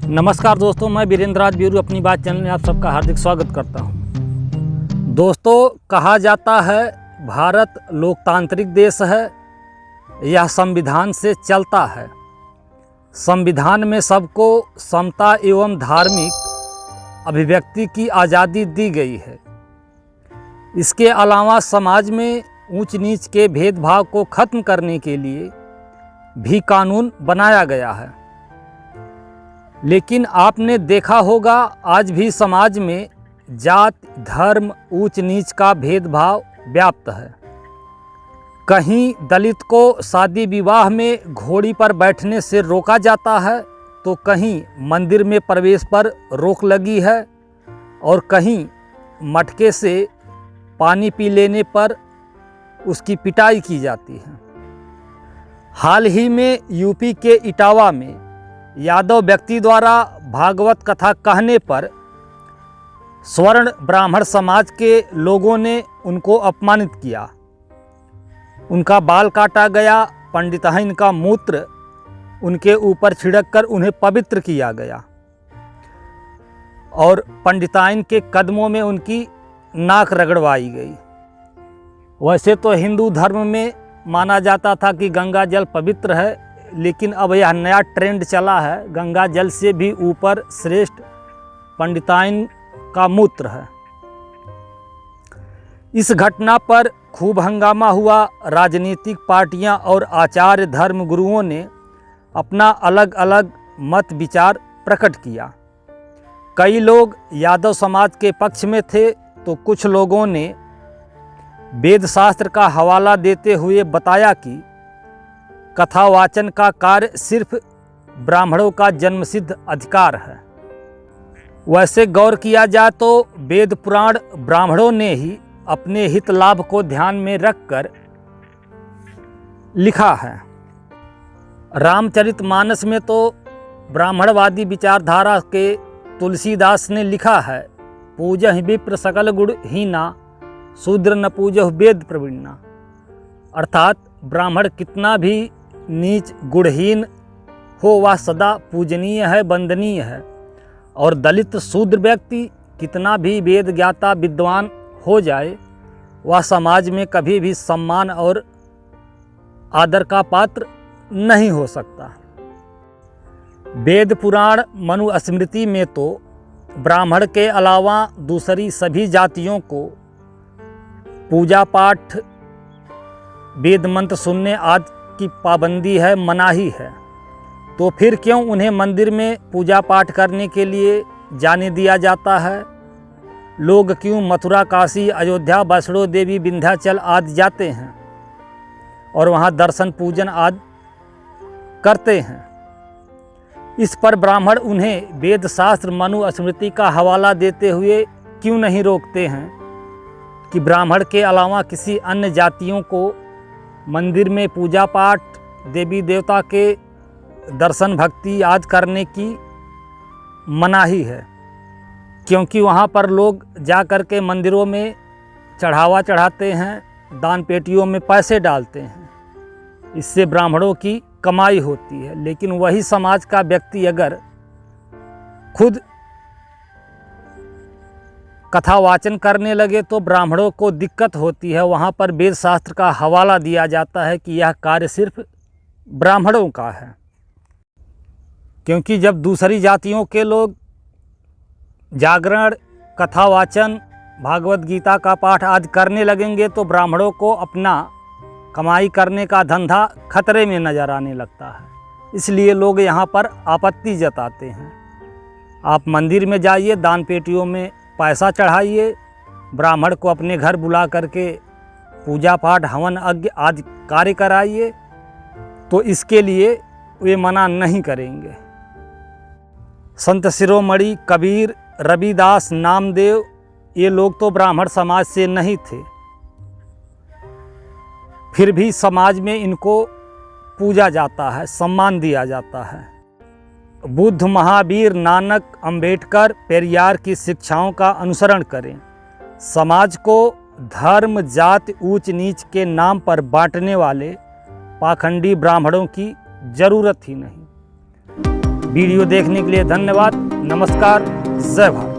नमस्कार दोस्तों, मैं वीरेंद्र राज ब्यूरू अपनी बात चैनल में आप सबका हार्दिक स्वागत करता हूं। दोस्तों, कहा जाता है भारत लोकतांत्रिक देश है, यह संविधान से चलता है। संविधान में सबको समता एवं धार्मिक अभिव्यक्ति की आज़ादी दी गई है। इसके अलावा समाज में ऊंच नीच के भेदभाव को खत्म करने के लिए भी कानून बनाया गया है। लेकिन आपने देखा होगा आज भी समाज में जात, धर्म, ऊंच नीच का भेदभाव व्याप्त है। कहीं दलित को शादी विवाह में घोड़ी पर बैठने से रोका जाता है, तो कहीं मंदिर में प्रवेश पर रोक लगी है और कहीं मटके से पानी पी लेने पर उसकी पिटाई की जाती है। हाल ही में यूपी के इटावा में यादव व्यक्ति द्वारा भागवत कथा कहने पर स्वर्ण ब्राह्मण समाज के लोगों ने उनको अपमानित किया। उनका बाल काटा गया, पंडिताइन का मूत्र उनके ऊपर छिड़ककर उन्हें पवित्र किया गया और पंडिताइन के कदमों में उनकी नाक रगड़वाई गई। वैसे तो हिंदू धर्म में माना जाता था कि गंगा जल पवित्र है, लेकिन अब यह नया ट्रेंड चला है, गंगा जल से भी ऊपर श्रेष्ठ पंडिताइन का मूत्र है। इस घटना पर खूब हंगामा हुआ। राजनीतिक पार्टियां और आचार्य धर्म गुरुओं ने अपना अलग अलग मत विचार प्रकट किया। कई लोग यादव समाज के पक्ष में थे, तो कुछ लोगों ने वेद शास्त्र का हवाला देते हुए बताया कि कथावाचन का कार्य सिर्फ ब्राह्मणों का जन्मसिद्ध अधिकार है। वैसे गौर किया जाए तो वेद पुराण ब्राह्मणों ने ही अपने हित लाभ को ध्यान में रखकर लिखा है। रामचरितमानस में तो ब्राह्मणवादी विचारधारा के तुलसीदास ने लिखा है, पूजहि विप्र सकल गुण हीना, शूद्र न पूजहु वेद प्रवीणा। अर्थात ब्राह्मण कितना भी नीच गुणहीन हो, वह सदा पूजनीय है, वंदनीय है। और दलित शूद्र व्यक्ति कितना भी वेद ज्ञाता विद्वान हो जाए, वह समाज में कभी भी सम्मान और आदर का पात्र नहीं हो सकता। वेद पुराण मनुस्मृति में तो ब्राह्मण के अलावा दूसरी सभी जातियों को पूजा पाठ, वेद मंत्र सुनने आदि की पाबंदी है, मनाही है। तो फिर क्यों उन्हें मंदिर में पूजा पाठ करने के लिए जाने दिया जाता है? लोग क्यों मथुरा, काशी, अयोध्या, वैष्णो देवी, विंध्याचल आदि जाते हैं और वहाँ दर्शन पूजन आदि करते हैं? इस पर ब्राह्मण उन्हें वेद शास्त्र मनुस्मृति का हवाला देते हुए क्यों नहीं रोकते हैं कि ब्राह्मण के अलावा किसी अन्य जातियों को मंदिर में पूजा पाठ, देवी देवता के दर्शन भक्ति आदि करने की मनाही है? क्योंकि वहाँ पर लोग जा कर के मंदिरों में चढ़ावा चढ़ाते हैं, दान पेटियों में पैसे डालते हैं, इससे ब्राह्मणों की कमाई होती है। लेकिन वही समाज का व्यक्ति अगर खुद कथावाचन करने लगे तो ब्राह्मणों को दिक्कत होती है। वहाँ पर वेद शास्त्र का हवाला दिया जाता है कि यह कार्य सिर्फ ब्राह्मणों का है। क्योंकि जब दूसरी जातियों के लोग जागरण, कथावाचन, भागवत गीता का पाठ आदि करने लगेंगे तो ब्राह्मणों को अपना कमाई करने का धंधा खतरे में नज़र आने लगता है। इसलिए लोग यहाँ पर आपत्ति जताते हैं। आप मंदिर में जाइए, दान पेटियों में पैसा चढ़ाइए, ब्राह्मण को अपने घर बुला करके पूजा पाठ, हवन यज्ञ आदि कार्य कराइए, तो इसके लिए वे मना नहीं करेंगे। संत शिरोमणि कबीर, रविदास, नामदेव, ये लोग तो ब्राह्मण समाज से नहीं थे, फिर भी समाज में इनको पूजा जाता है, सम्मान दिया जाता है। बुद्ध, महावीर, नानक, अंबेडकर, पेरियार की शिक्षाओं का अनुसरण करें। समाज को धर्म, जाति, ऊंच नीच के नाम पर बांटने वाले पाखंडी ब्राह्मणों की जरूरत ही नहीं। वीडियो देखने के लिए धन्यवाद। नमस्कार। जय भारत।